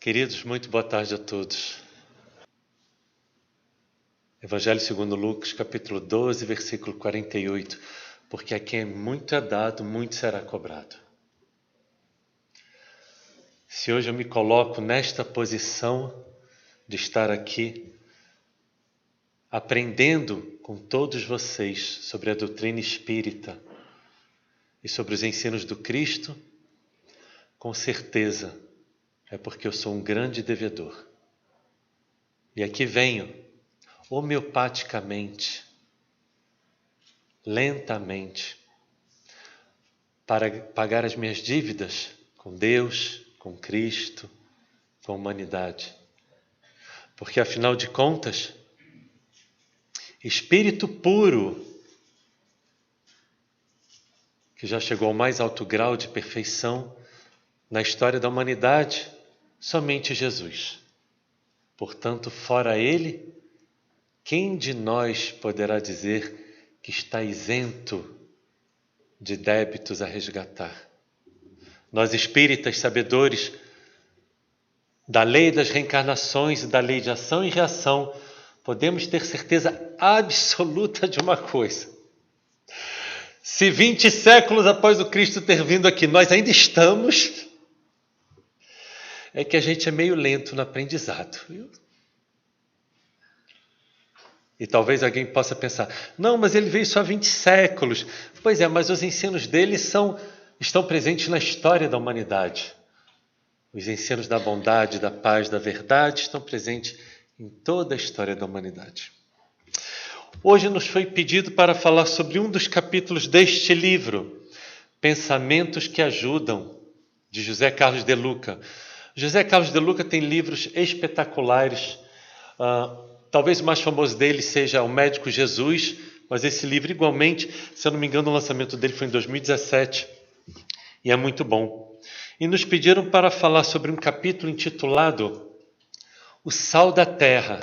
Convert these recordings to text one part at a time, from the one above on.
Queridos, muito boa tarde a todos. Evangelho segundo Lucas, capítulo 12, versículo 48. Porque a quem muito é dado, muito será cobrado. Se hoje eu me coloco nesta posição de estar aqui, aprendendo com todos vocês sobre a doutrina espírita e sobre os ensinos do Cristo, com certeza é porque eu sou um grande devedor. E aqui venho, homeopaticamente, lentamente, para pagar as minhas dívidas com Deus, com Cristo, com a humanidade. Porque, afinal de contas, espírito puro, que já chegou ao mais alto grau de perfeição na história da humanidade, somente Jesus. Portanto, fora Ele, quem de nós poderá dizer que está isento de débitos a resgatar? Nós espíritas, sabedores da lei das reencarnações e da lei de ação e reação, podemos ter certeza absoluta de uma coisa. Se 20 séculos após o Cristo ter vindo aqui, nós ainda estamos, é que a gente é meio lento no aprendizado, viu? E talvez alguém possa pensar, não, mas ele veio só há 20 séculos. Pois é, mas os ensinos dele estão presentes na história da humanidade. Os ensinos da bondade, da paz, da verdade estão presentes em toda a história da humanidade. Hoje nos foi pedido para falar sobre um dos capítulos deste livro, Pensamentos que Ajudam, de José Carlos de Luca. José Carlos de Luca tem livros espetaculares. Talvez o mais famoso dele seja O Médico Jesus, mas esse livro igualmente, se eu não me engano, o lançamento dele foi em 2017 e é muito bom. E nos pediram para falar sobre um capítulo intitulado O Sal da Terra.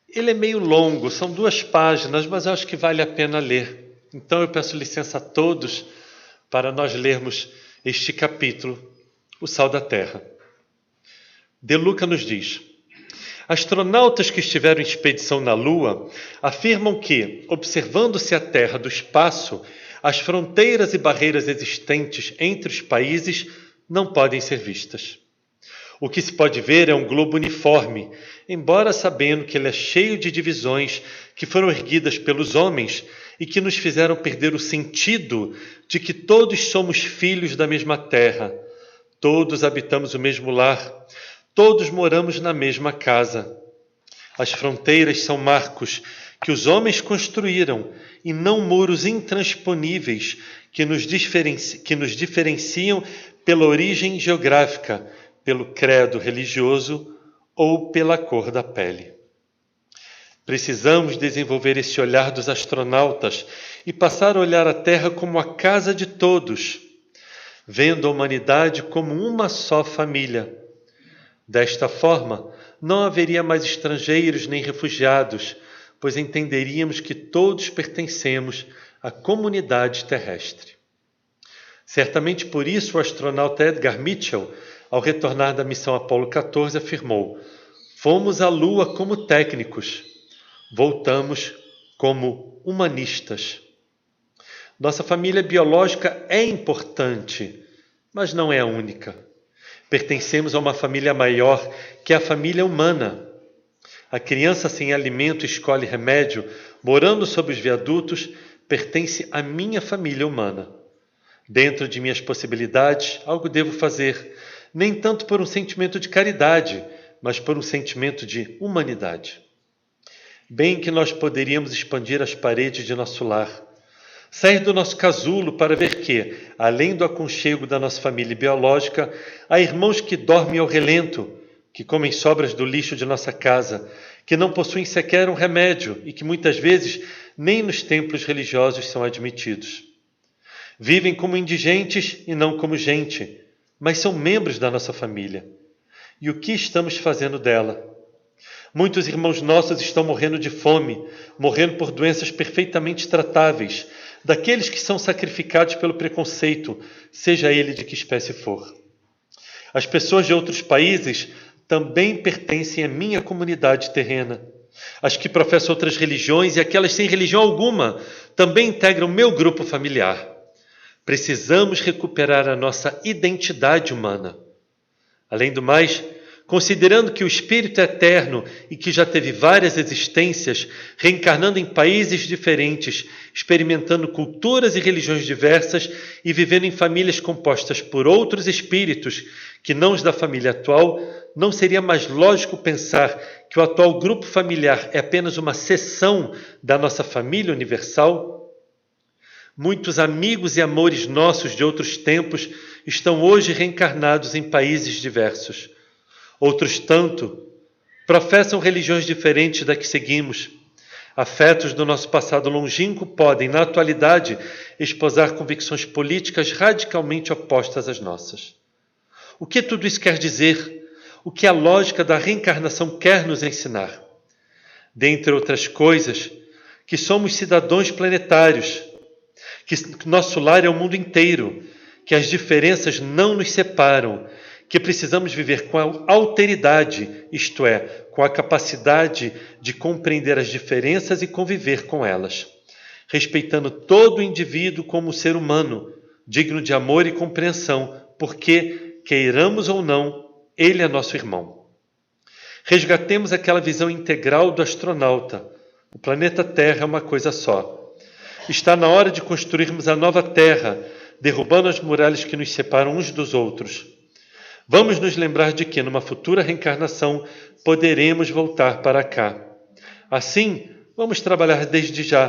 Ele é meio longo, são 2 páginas, mas eu acho que vale a pena ler. Então eu peço licença a todos para nós lermos este capítulo, O Sal da Terra. De Luca nos diz: astronautas que estiveram em expedição na Lua afirmam que, observando-se a Terra do espaço, as fronteiras e barreiras existentes entre os países não podem ser vistas. O que se pode ver é um globo uniforme, embora sabendo que ele é cheio de divisões que foram erguidas pelos homens e que nos fizeram perder o sentido de que todos somos filhos da mesma terra, todos habitamos o mesmo lar, todos moramos na mesma casa. As fronteiras são marcos que os homens construíram e não muros intransponíveis que nos diferenciam pela origem geográfica, pelo credo religioso ou pela cor da pele. Precisamos desenvolver esse olhar dos astronautas e passar a olhar a Terra como a casa de todos, vendo a humanidade como uma só família. Desta forma, não haveria mais estrangeiros nem refugiados, pois entenderíamos que todos pertencemos à comunidade terrestre. Certamente por isso o astronauta Edgar Mitchell, ao retornar da missão Apolo 14, afirmou: fomos à Lua como técnicos, voltamos como humanistas. Nossa família biológica é importante, mas não é a única. Pertencemos a uma família maior, que é a família humana. A criança sem alimento escolhe remédio, morando sob os viadutos, pertence à minha família humana. Dentro de minhas possibilidades, algo devo fazer, nem tanto por um sentimento de caridade, mas por um sentimento de humanidade. Bem que nós poderíamos expandir as paredes de nosso lar, sair do nosso casulo para ver que, além do aconchego da nossa família biológica, há irmãos que dormem ao relento, que comem sobras do lixo de nossa casa, que não possuem sequer um remédio e que muitas vezes nem nos templos religiosos são admitidos. Vivem como indigentes e não como gente, mas são membros da nossa família. E o que estamos fazendo dela? Muitos irmãos nossos estão morrendo de fome, morrendo por doenças perfeitamente tratáveis, daqueles que são sacrificados pelo preconceito, seja ele de que espécie for. As pessoas de outros países também pertencem à minha comunidade terrena. As que professam outras religiões e aquelas sem religião alguma também integram o meu grupo familiar. Precisamos recuperar a nossa identidade humana. Além do mais, considerando que o Espírito é eterno e que já teve várias existências, reencarnando em países diferentes, experimentando culturas e religiões diversas e vivendo em famílias compostas por outros espíritos que não os da família atual, não seria mais lógico pensar que o atual grupo familiar é apenas uma seção da nossa família universal? Muitos amigos e amores nossos de outros tempos estão hoje reencarnados em países diversos. Outros tanto professam religiões diferentes da que seguimos. Afetos do nosso passado longínquo podem, na atualidade, esposar convicções políticas radicalmente opostas às nossas. O que tudo isso quer dizer? O que a lógica da reencarnação quer nos ensinar? Dentre outras coisas, que somos cidadãos planetários, que nosso lar é o mundo inteiro, que as diferenças não nos separam, que precisamos viver com a alteridade, isto é, com a capacidade de compreender as diferenças e conviver com elas, respeitando todo o indivíduo como ser humano, digno de amor e compreensão, porque, queiramos ou não, ele é nosso irmão. Resgatemos aquela visão integral do astronauta. O planeta Terra é uma coisa só. Está na hora de construirmos a nova Terra, derrubando as muralhas que nos separam uns dos outros. Vamos nos lembrar de que, numa futura reencarnação, poderemos voltar para cá. Assim, vamos trabalhar desde já,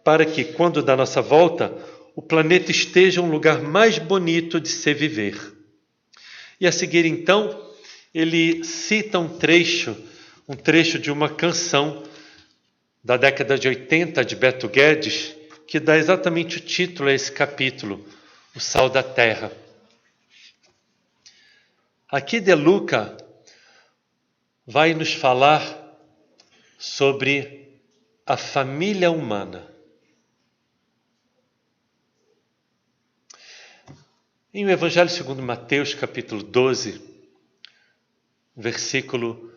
para que, quando da nossa volta, o planeta esteja um lugar mais bonito de se viver. E a seguir, então, ele cita um trecho de uma canção da década de 80 de Beto Guedes, que dá exatamente o título a esse capítulo, O Sal da Terra. Aqui De Luca vai nos falar sobre a família humana. Em o Evangelho segundo Mateus, capítulo 12, versículo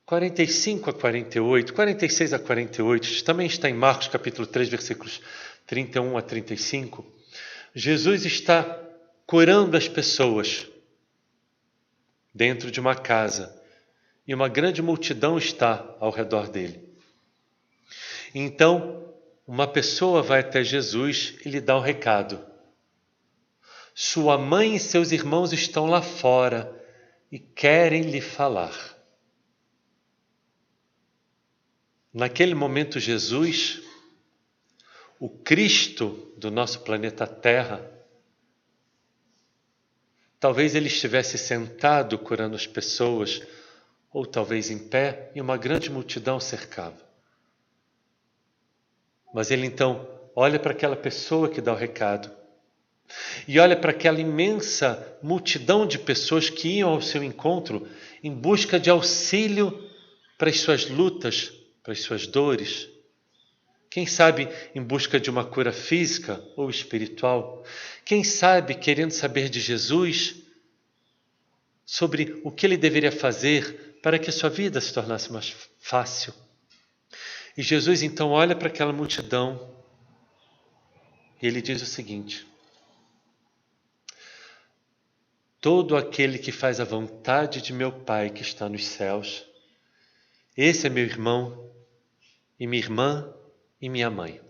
45 a 48, 46 a 48, também está em Marcos, capítulo 3, versículos 31 a 35, Jesus está curando as pessoas dentro de uma casa e uma grande multidão está ao redor dele. Então, uma pessoa vai até Jesus e lhe dá um recado. Sua mãe e seus irmãos estão lá fora e querem lhe falar. Naquele momento, Jesus, o Cristo do nosso planeta Terra, talvez ele estivesse sentado curando as pessoas, ou talvez em pé, e uma grande multidão cercava. Mas ele então olha para aquela pessoa que dá o recado, e olha para aquela imensa multidão de pessoas que iam ao seu encontro em busca de auxílio para as suas lutas, para as suas dores. Quem sabe em busca de uma cura física ou espiritual. Quem sabe querendo saber de Jesus sobre o que ele deveria fazer para que a sua vida se tornasse mais fácil. E Jesus então olha para aquela multidão e ele diz o seguinte: todo aquele que faz a vontade de meu Pai que está nos céus, esse é meu irmão e minha irmã e minha mãe.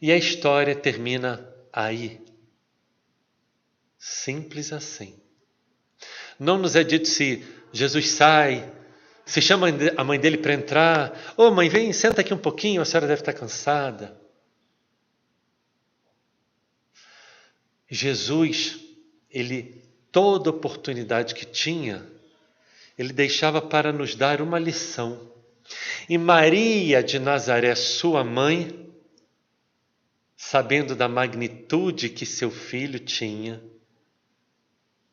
E a história termina aí. Simples assim. Não nos é dito se Jesus sai, se chama a mãe dele para entrar. Ô mãe, vem, senta aqui um pouquinho, a senhora deve estar cansada. Jesus, ele, toda oportunidade que tinha, ele deixava para nos dar uma lição. E Maria de Nazaré, sua mãe, sabendo da magnitude que seu filho tinha,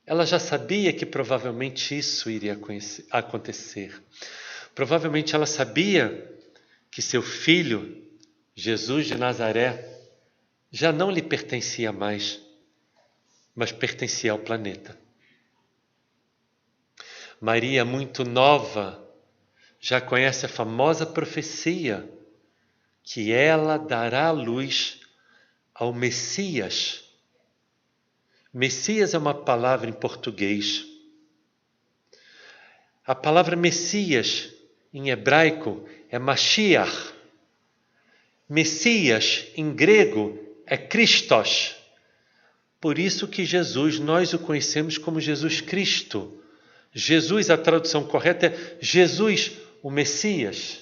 ela já sabia que provavelmente isso iria acontecer. Provavelmente ela sabia que seu filho, Jesus de Nazaré, já não lhe pertencia mais. mas pertencia ao planeta. Maria, muito nova, já conhece a famosa profecia que ela dará à luz ao Messias. Messias é uma palavra em português. A palavra Messias, em hebraico, é Mashiach. Messias, em grego, é Christos. Por isso que Jesus, nós o conhecemos como Jesus Cristo. Jesus, a tradução correta é Jesus, o Messias.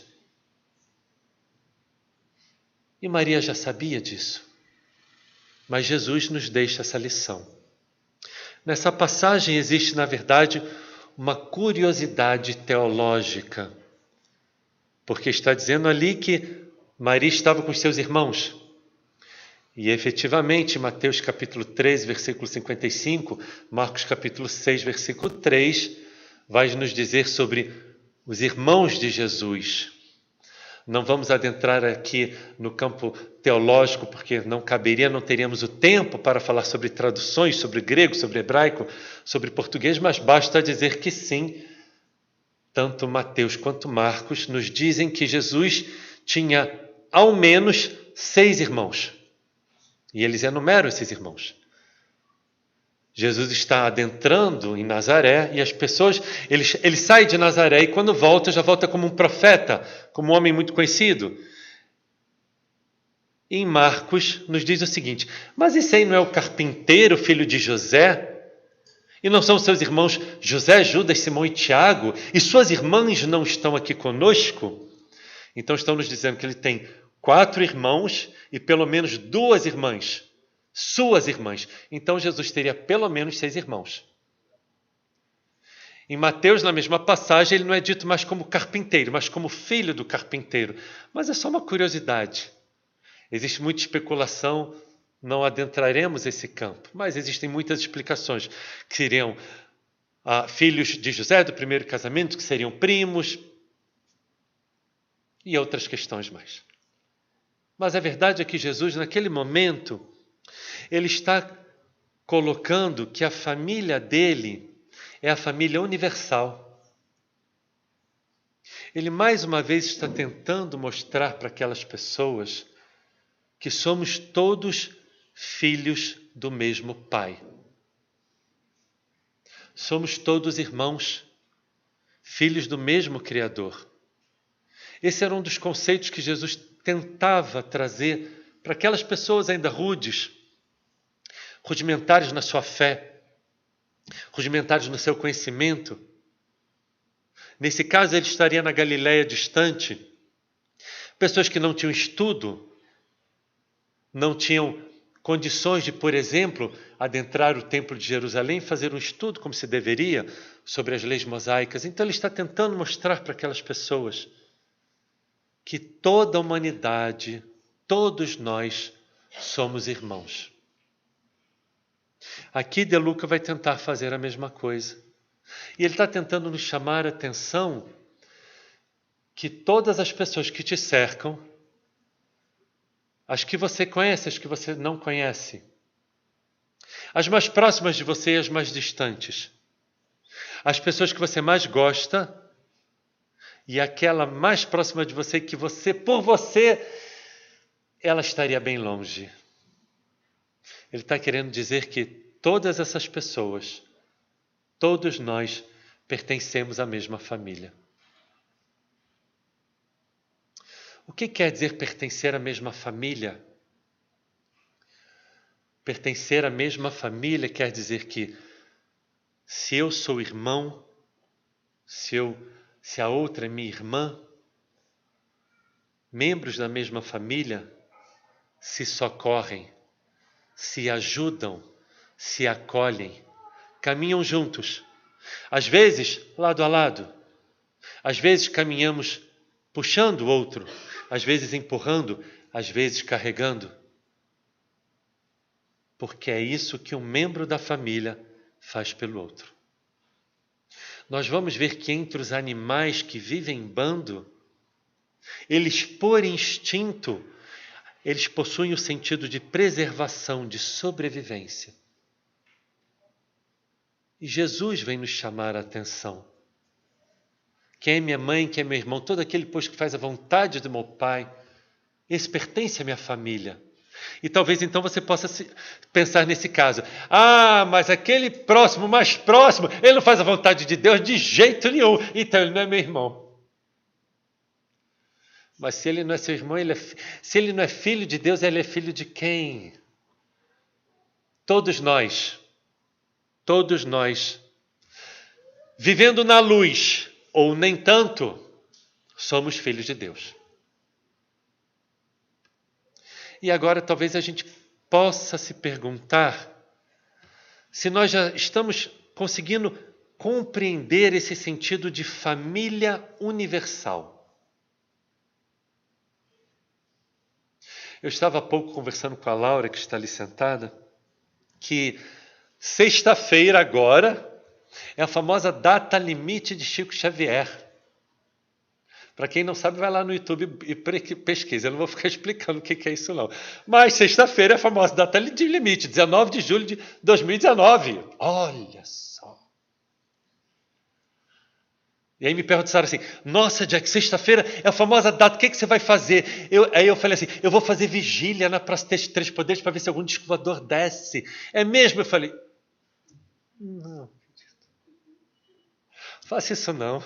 E Maria já sabia disso. Mas Jesus nos deixa essa lição. Nessa passagem existe, na verdade, uma curiosidade teológica. Porque está dizendo ali que Maria estava com os seus irmãos. E efetivamente, Mateus capítulo 3, versículo 55, Marcos capítulo 6, versículo 3, vai nos dizer sobre os irmãos de Jesus. Não vamos adentrar aqui no campo teológico, porque não caberia, não teríamos o tempo para falar sobre traduções, sobre grego, sobre hebraico, sobre português, mas basta dizer que sim, tanto Mateus quanto Marcos nos dizem que Jesus tinha ao menos 6 irmãos. E eles enumeram esses irmãos. Jesus está adentrando em Nazaré e as pessoas, ele sai de Nazaré e quando volta, já volta como um profeta, como um homem muito conhecido. E em Marcos nos diz o seguinte: mas esse aí não é o carpinteiro, filho de José? E não são seus irmãos José, Judas, Simão e Tiago? E suas irmãs não estão aqui conosco? Então estão nos dizendo que ele tem 4 irmãos e pelo menos 2 irmãs. Suas irmãs. Então Jesus teria pelo menos 6 irmãos. Em Mateus, na mesma passagem, ele não é dito mais como carpinteiro, mas como filho do carpinteiro. Mas é só uma curiosidade. Existe muita especulação, não adentraremos esse campo, mas existem muitas explicações, que seriam filhos de José do primeiro casamento, que seriam primos, e outras questões mais. Mas a verdade é que Jesus, naquele momento, ele está colocando que a família dele é a família universal. Ele mais uma vez está tentando mostrar para aquelas pessoas que somos todos filhos do mesmo Pai. Somos todos irmãos, filhos do mesmo Criador. Esse era um dos conceitos que Jesus tentava trazer para aquelas pessoas ainda rudimentares na sua fé, rudimentares no seu conhecimento. Nesse caso, ele estaria na Galileia distante. Pessoas que não tinham estudo, não tinham condições de, por exemplo, adentrar o Templo de Jerusalém e fazer um estudo como se deveria sobre as leis mosaicas. Então ele está tentando mostrar para aquelas pessoas que toda a humanidade, todos nós somos irmãos. Aqui De Luca vai tentar fazer a mesma coisa. E ele está tentando nos chamar a atenção que todas as pessoas que te cercam, as que você conhece, as que você não conhece, as mais próximas de você e as mais distantes, as pessoas que você mais gosta e aquela mais próxima de você que você, por você, ela estaria bem longe. Ele está querendo dizer que todas essas pessoas, todos nós, pertencemos à mesma família. O que quer dizer pertencer à mesma família? Pertencer à mesma família quer dizer que se eu sou irmão, se a outra é minha irmã, membros da mesma família se socorrem, se ajudam, se acolhem, caminham juntos. Às vezes, lado a lado. Às vezes caminhamos puxando o outro, às vezes empurrando, às vezes carregando. Porque é isso que um membro da família faz pelo outro. Nós vamos ver que entre os animais que vivem em bando, eles por instinto, eles possuem o sentido de preservação, de sobrevivência. E Jesus vem nos chamar a atenção. Quem é minha mãe, quem é meu irmão, todo aquele, pois, que faz a vontade do meu Pai, esse pertence à minha família. E talvez então você possa pensar nesse caso. Ah, mas aquele próximo, mais próximo, ele não faz a vontade de Deus de jeito nenhum. Então ele não é meu irmão. Mas se ele não é seu irmão, se ele não é filho de Deus, ele é filho de quem? Todos nós, vivendo na luz, ou nem tanto, somos filhos de Deus. E agora talvez a gente possa se perguntar se nós já estamos conseguindo compreender esse sentido de família universal. Eu estava há pouco conversando com a Laura, que está ali sentada, que sexta-feira agora é a famosa data limite de Chico Xavier. Para quem não sabe, vai lá no YouTube e pesquisa. Eu não vou ficar explicando o que é isso, não. Mas sexta-feira é a famosa data de limite, 19 de julho de 2019. Olha só. E aí me perguntaram assim, nossa, Jack, sexta-feira é a famosa data, o que você vai fazer? Aí eu falei assim, eu vou fazer vigília na Praça dos Três Poderes para ver se algum disco voador desce. É mesmo? Eu falei, não, faça isso não.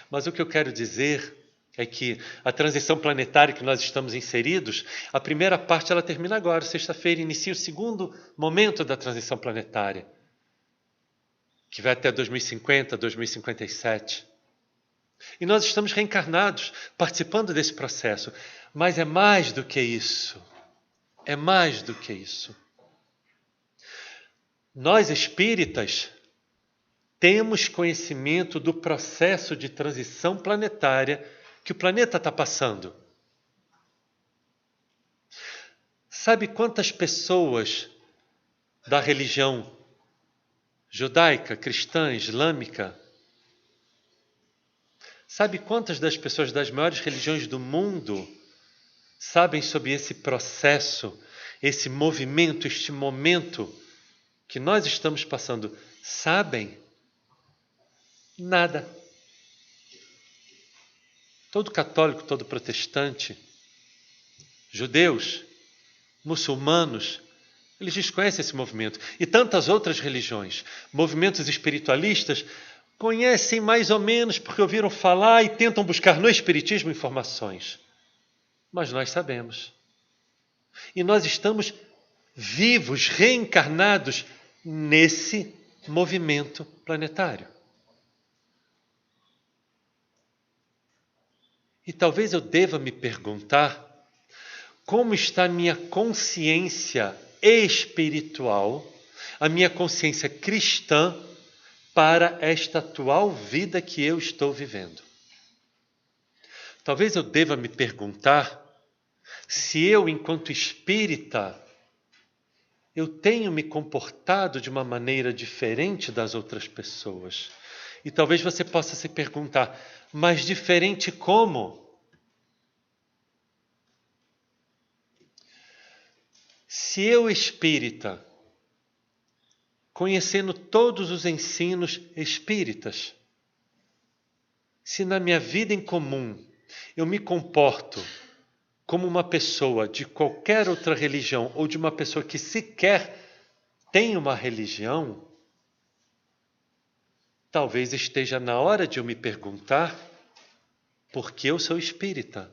Mas o que eu quero dizer é que a transição planetária que nós estamos inseridos, a primeira parte ela termina agora, sexta-feira, inicia o segundo momento da transição planetária, que vai até 2050, 2057. E nós estamos reencarnados, participando desse processo. Mas é mais do que isso. É mais do que isso. Nós espíritas temos conhecimento do processo de transição planetária que o planeta está passando. Sabe quantas pessoas da religião judaica, cristã, islâmica, sabe quantas das pessoas das maiores religiões do mundo sabem sobre esse processo, esse movimento, este momento que nós estamos passando? Sabem? Nada. Todo católico, todo protestante, judeus, muçulmanos, eles desconhecem esse movimento. E tantas outras religiões, movimentos espiritualistas, conhecem mais ou menos porque ouviram falar e tentam buscar no espiritismo informações. Mas nós sabemos. E nós estamos vivos, reencarnados nesse movimento planetário. E talvez eu deva me perguntar como está a minha consciência espiritual, a minha consciência cristã para esta atual vida que eu estou vivendo. Talvez eu deva me perguntar se eu, enquanto espírita, eu tenho me comportado de uma maneira diferente das outras pessoas. E talvez você possa se perguntar, mas diferente como? Se eu, espírita, conhecendo todos os ensinos espíritas, se na minha vida em comum eu me comporto como uma pessoa de qualquer outra religião ou de uma pessoa que sequer tem uma religião, talvez esteja na hora de eu me perguntar por que eu sou espírita.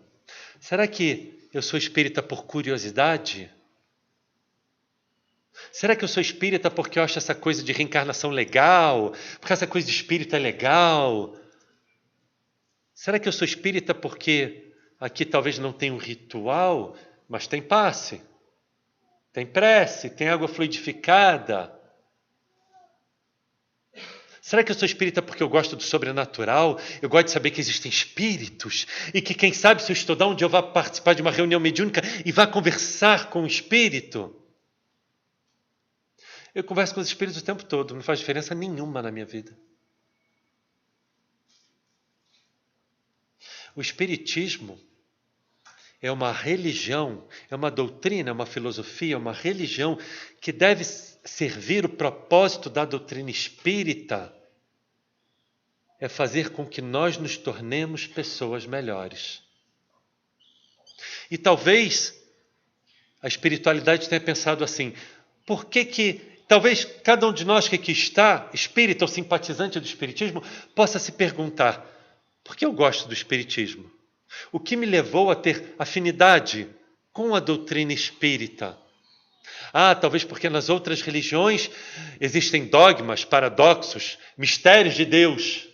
Será que eu sou espírita por curiosidade? Será que eu sou espírita porque eu acho essa coisa de reencarnação legal? Porque essa coisa de espírito é legal? Será que eu sou espírita porque aqui talvez não tenha um ritual, mas tem passe, tem prece, tem água fluidificada? Será que eu sou espírita porque eu gosto do sobrenatural? Eu gosto de saber que existem espíritos e que, quem sabe, se eu estudar um dia eu vá participar de uma reunião mediúnica e vá conversar com o espírito? Eu converso com os espíritos o tempo todo, não faz diferença nenhuma na minha vida. O espiritismo é uma religião, é uma doutrina, é uma filosofia, é uma religião que deve servir, o propósito da doutrina espírita é fazer com que nós nos tornemos pessoas melhores. E talvez a espiritualidade tenha pensado assim, por que talvez cada um de nós que aqui está, espírita ou simpatizante do espiritismo, possa se perguntar, por que eu gosto do espiritismo? O que me levou a ter afinidade com a doutrina espírita? Talvez porque nas outras religiões existem dogmas, paradoxos, mistérios de Deus.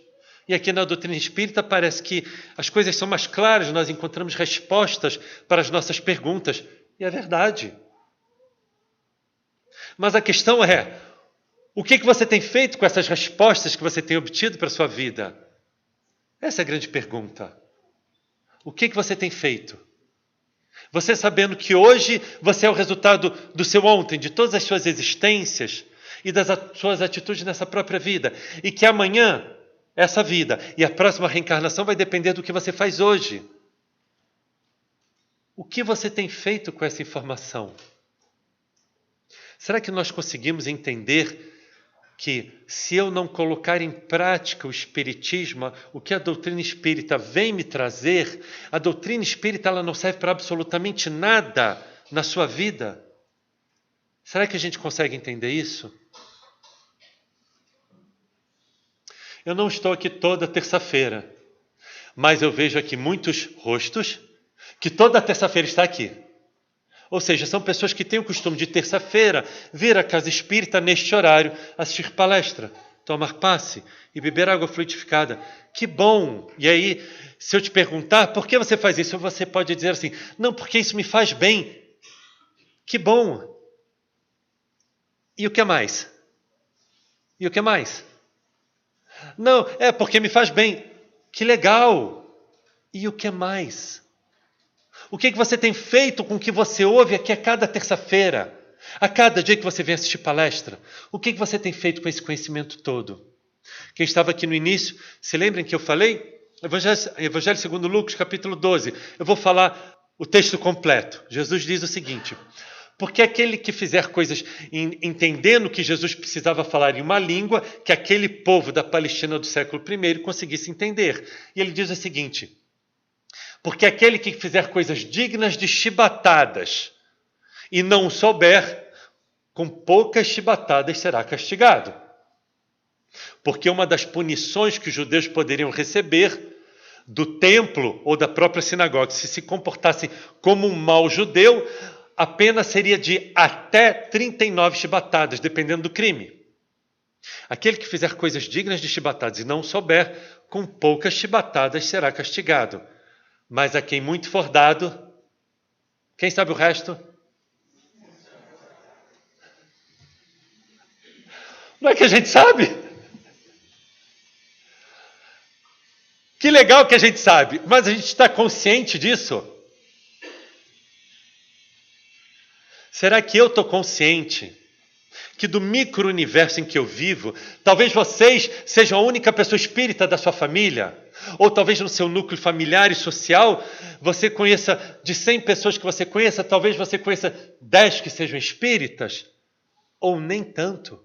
E aqui na doutrina espírita parece que as coisas são mais claras, nós encontramos respostas para as nossas perguntas. E é verdade. Mas a questão é, o que você tem feito com essas respostas que você tem obtido para a sua vida? Essa é a grande pergunta. O que você tem feito? Você sabendo que hoje você é o resultado do seu ontem, de todas as suas existências e das suas atitudes nessa própria vida. E que amanhã, essa vida e a próxima reencarnação vai depender do que você faz hoje. O que você tem feito com essa informação? Será que nós conseguimos entender que se eu não colocar em prática o espiritismo, o que a doutrina espírita vem me trazer, a doutrina espírita ela não serve para absolutamente nada na sua vida? Será que a gente consegue entender isso? Eu não estou aqui toda terça-feira, mas eu vejo aqui muitos rostos que toda terça-feira está aqui. Ou seja, são pessoas que têm o costume de terça-feira vir à casa espírita neste horário, assistir palestra, tomar passe e beber água fluidificada. Que bom! E aí, se eu te perguntar por que você faz isso, você pode dizer assim, não, porque isso me faz bem. Que bom! E o que mais? E o que mais? Não, é porque me faz bem. Que legal! E o que mais? O que você tem feito com o que você ouve aqui a cada terça-feira? A cada dia que você vem assistir palestra? O que você tem feito com esse conhecimento todo? Quem estava aqui no início, se lembrem que eu falei? Evangelho segundo Lucas, capítulo 12. Eu vou falar o texto completo. Jesus diz o seguinte, porque aquele que fizer coisas entendendo que Jesus precisava falar em uma língua que aquele povo da Palestina do século I conseguisse entender. E ele diz o seguinte, porque aquele que fizer coisas dignas de chibatadas e não souber, com poucas chibatadas será castigado. Porque uma das punições que os judeus poderiam receber do templo ou da própria sinagoga, se comportassem como um mau judeu, a pena seria de até 39 chibatadas, dependendo do crime. Aquele que fizer coisas dignas de chibatadas e não souber, com poucas chibatadas será castigado. Mas a quem muito for dado, quem sabe o resto? Não é que a gente sabe? Que legal que a gente sabe, mas a gente está consciente disso? Será que eu estou consciente que do micro-universo em que eu vivo, talvez vocês sejam a única pessoa espírita da sua família? Ou talvez no seu núcleo familiar e social, você conheça, de 100 pessoas que você conheça, talvez você conheça 10 que sejam espíritas, ou nem tanto.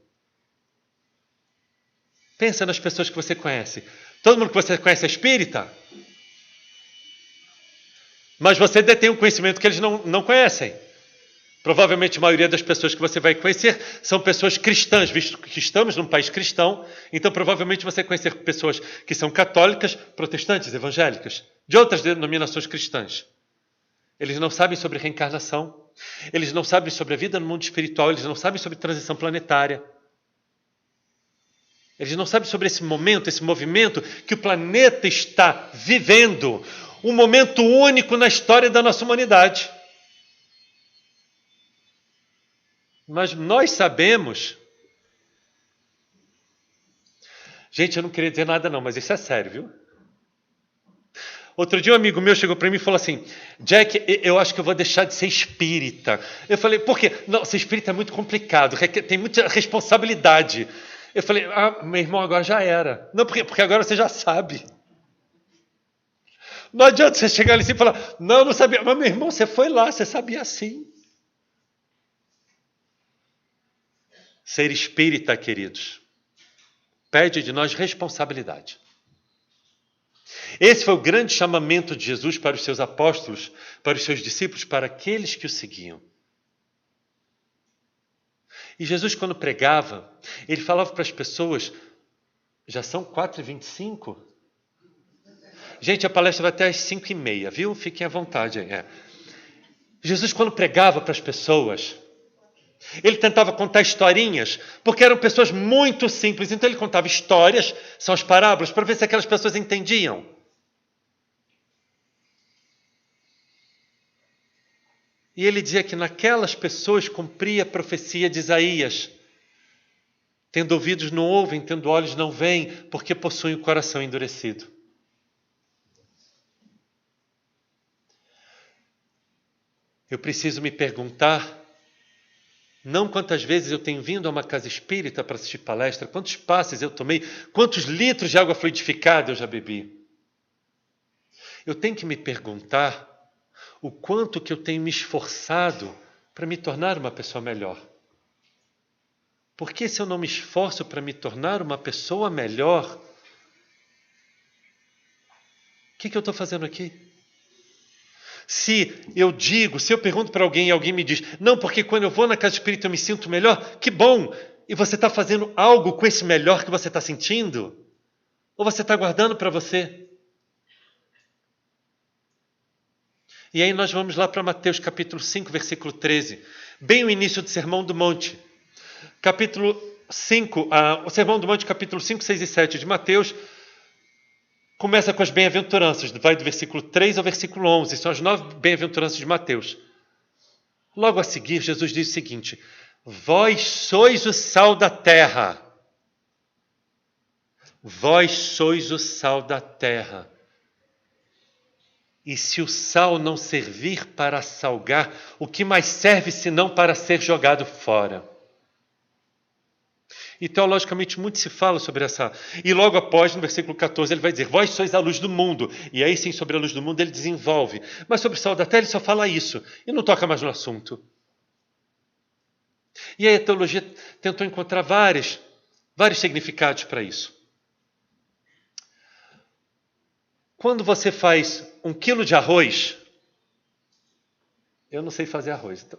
Pensa nas pessoas que você conhece. Todo mundo que você conhece é espírita? Mas você detém um conhecimento que eles não conhecem. Provavelmente a maioria das pessoas que você vai conhecer são pessoas cristãs, visto que estamos num país cristão, então provavelmente você vai conhecer pessoas que são católicas, protestantes, evangélicas, de outras denominações cristãs. Eles não sabem sobre reencarnação, eles não sabem sobre a vida no mundo espiritual, eles não sabem sobre transição planetária. Eles não sabem sobre esse momento, esse movimento que o planeta está vivendo, um momento único na história da nossa humanidade. Mas nós sabemos... Gente, eu não queria dizer nada não, mas isso é sério, viu? Outro dia um amigo meu chegou para mim e falou assim, Jack, eu acho que eu vou deixar de ser espírita. Eu falei, por quê? Não, ser espírita é muito complicado, tem muita responsabilidade. Eu falei, meu irmão, agora já era. Não, porque agora você já sabe. Não adianta você chegar ali assim e falar, não sabia. Mas meu irmão, você foi lá, você sabia sim. Ser espírita, queridos, pede de nós responsabilidade. Esse foi o grande chamamento de Jesus para os seus apóstolos, para os seus discípulos, para aqueles que o seguiam. E Jesus, quando pregava, ele falava para as pessoas, já são 4h25? Gente, a palestra vai até às 5h30, viu? Fiquem à vontade aí. Jesus, quando pregava para as pessoas, ele tentava contar historinhas, porque eram pessoas muito simples. Então ele contava histórias, são as parábolas, para ver se aquelas pessoas entendiam. E ele dizia que naquelas pessoas cumpria a profecia de Isaías. Tendo ouvidos não ouvem, tendo olhos não veem, porque possuem o coração endurecido. Eu preciso me perguntar, não quantas vezes eu tenho vindo a uma casa espírita para assistir palestra, quantos passes eu tomei, quantos litros de água fluidificada eu já bebi. Eu tenho que me perguntar o quanto que eu tenho me esforçado para me tornar uma pessoa melhor. Porque se eu não me esforço para me tornar uma pessoa melhor, o que eu estou fazendo aqui? Se eu pergunto para alguém e alguém me diz, não, porque quando eu vou na casa espírita eu me sinto melhor, que bom! E você está fazendo algo com esse melhor que você está sentindo? Ou você está guardando para você? E aí nós vamos lá para Mateus capítulo 5, versículo 13, bem o início do Sermão do Monte. Capítulo 5, o Sermão do Monte, capítulo 5, 6 e 7 de Mateus, começa com as bem-aventuranças, vai do versículo 3 ao versículo 11, são as 9 bem-aventuranças de Mateus. Logo a seguir, Jesus diz o seguinte, vós sois o sal da terra. Vós sois o sal da terra. E se o sal não servir para salgar, o que mais serve senão para ser jogado fora? E teologicamente muito se fala sobre essa. E logo após, no versículo 14, ele vai dizer, vós sois a luz do mundo. E aí sim, sobre a luz do mundo, ele desenvolve. Mas sobre o sal da terra, ele só fala isso. E não toca mais no assunto. E aí a teologia tentou encontrar vários significados para isso. Quando você faz 1 quilo de arroz, eu não sei fazer arroz, então,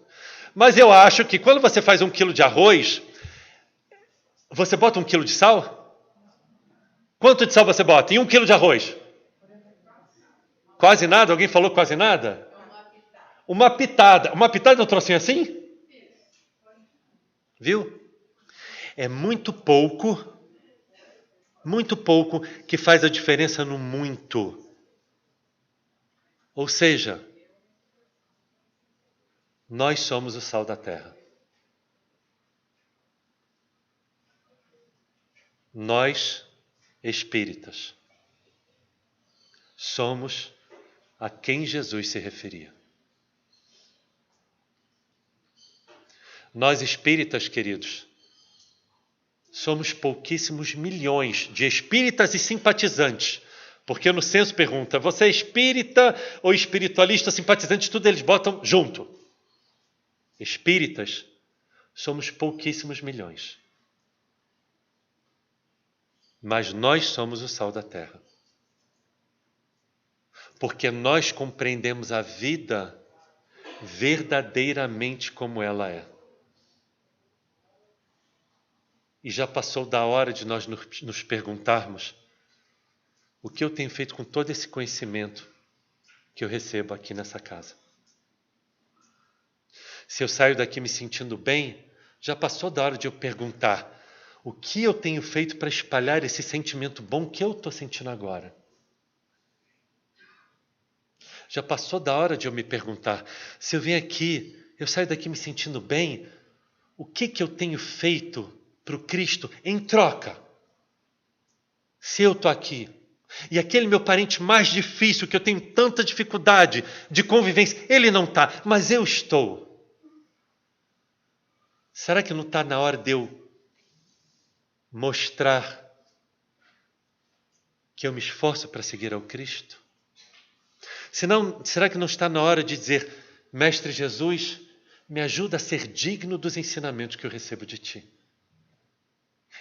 mas eu acho que quando você faz 1 quilo de arroz, você bota 1 quilo de sal? Quanto de sal você bota em 1 quilo de arroz? Quase nada? Alguém falou quase nada? Uma pitada. Uma pitada é um trocinho assim? Viu? É muito pouco que faz a diferença no muito. Ou seja, nós somos o sal da terra. Nós, espíritas, somos a quem Jesus se referia. Nós, espíritas, queridos, somos pouquíssimos milhões de espíritas e simpatizantes. Porque no censo pergunta, você é espírita ou espiritualista, simpatizante, tudo eles botam junto. Espíritas, somos pouquíssimos milhões. Mas nós somos o sal da terra. Porque nós compreendemos a vida verdadeiramente como ela é. E já passou da hora de nós nos perguntarmos o que eu tenho feito com todo esse conhecimento que eu recebo aqui nessa casa. Se eu saio daqui me sentindo bem, já passou da hora de eu perguntar o que eu tenho feito para espalhar esse sentimento bom que eu estou sentindo agora. Já passou da hora de eu me perguntar, se eu venho aqui, eu saio daqui me sentindo bem, o que eu tenho feito para o Cristo em troca? Se eu estou aqui, e aquele meu parente mais difícil, que eu tenho tanta dificuldade de convivência, ele não está, mas eu estou. Será que não está na hora de eu mostrar que eu me esforço para seguir ao Cristo? Será que não está na hora de dizer, Mestre Jesus, me ajuda a ser digno dos ensinamentos que eu recebo de Ti?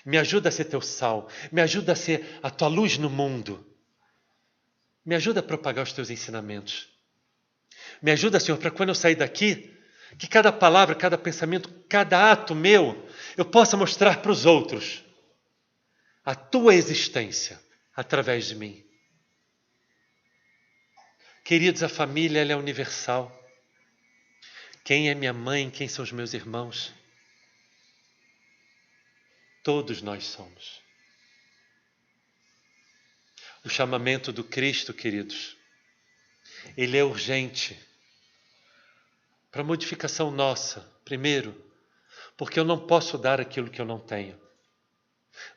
Me ajuda a ser teu sal. Me ajuda a ser a tua luz no mundo. Me ajuda a propagar os teus ensinamentos. Me ajuda, Senhor, para quando eu sair daqui, que cada palavra, cada pensamento, cada ato meu, eu possa mostrar para os outros a tua existência através de mim. Queridos, a família ela é universal. Quem é minha mãe, quem são os meus irmãos? Todos nós somos. O chamamento do Cristo, queridos, ele é urgente para modificação nossa. Primeiro, porque eu não posso dar aquilo que eu não tenho.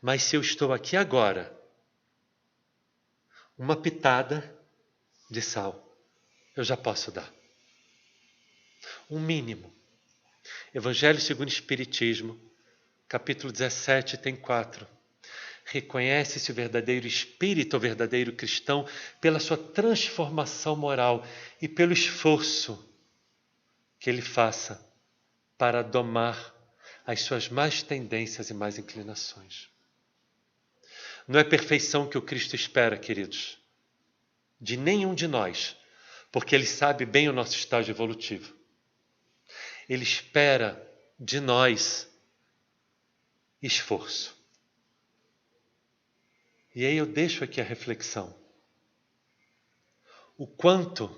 Mas se eu estou aqui agora, uma pitada de sal, eu já posso dar. Um mínimo. Evangelho segundo o Espiritismo, capítulo 17, tem 4. Reconhece-se o verdadeiro espírito, o verdadeiro cristão, pela sua transformação moral e pelo esforço que ele faça para domar as suas más tendências e más inclinações. Não é perfeição que o Cristo espera, queridos, de nenhum de nós, porque ele sabe bem o nosso estágio evolutivo. Ele espera de nós esforço. E aí eu deixo aqui a reflexão. O quanto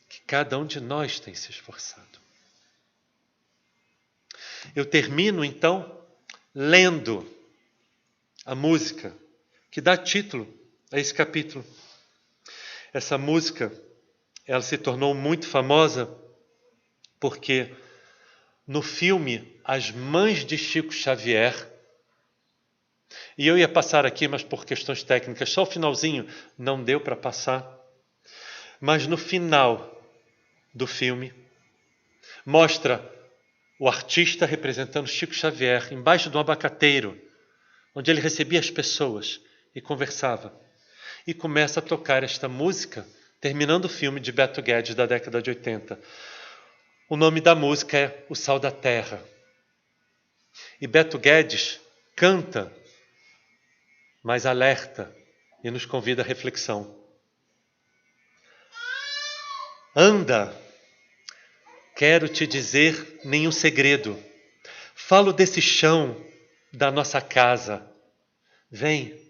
que cada um de nós tem se esforçado. Eu termino, então, lendo a música que dá título a esse capítulo. Essa música, ela se tornou muito famosa porque no filme As Mães de Chico Xavier, e eu ia passar aqui, mas por questões técnicas, só o finalzinho não deu para passar, mas no final do filme mostra o artista representando Chico Xavier embaixo de um abacateiro, onde ele recebia as pessoas e conversava. E começa a tocar esta música, terminando o filme de Beto Guedes da década de 80. O nome da música é O Sal da Terra. E Beto Guedes canta, mas alerta e nos convida à reflexão. Anda, quero te dizer nenhum segredo. Falo desse chão da nossa casa. Vem,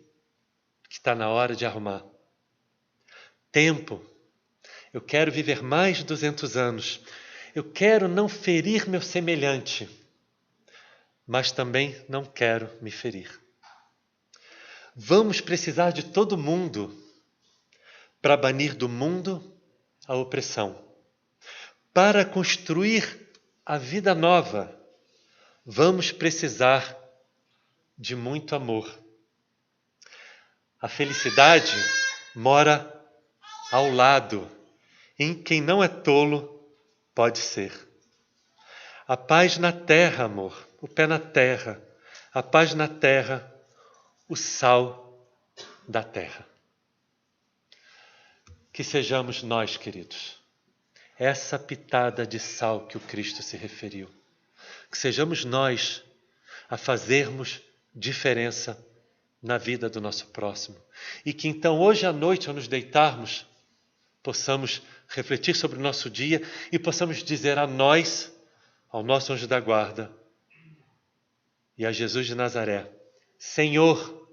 que está na hora de arrumar. Tempo, eu quero viver mais de 200 anos. Eu quero não ferir meu semelhante, mas também não quero me ferir. Vamos precisar de todo mundo para banir do mundo a opressão. Para construir a vida nova, vamos precisar de muito amor. A felicidade mora ao lado. Em quem não é tolo, pode ser. A paz na terra, amor, o pé na terra. A paz na terra, o sal da terra. Que sejamos nós, queridos, essa pitada de sal que o Cristo se referiu. Que sejamos nós a fazermos diferença na vida do nosso próximo. E que então hoje à noite, ao nos deitarmos, possamos refletir sobre o nosso dia e possamos dizer a nós, ao nosso anjo da guarda e a Jesus de Nazaré: Senhor,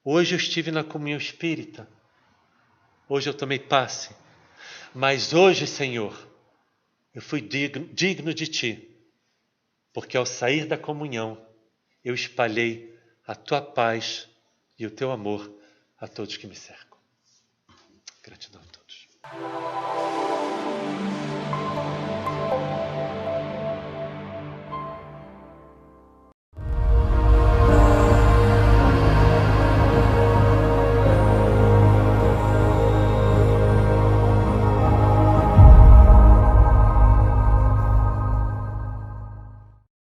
hoje eu estive na comunhão espírita, hoje eu tomei passe, mas hoje, Senhor, eu fui digno de Ti, porque ao sair da comunhão eu espalhei a Tua paz e o Teu amor a todos que me cercam. Gratidão a todos.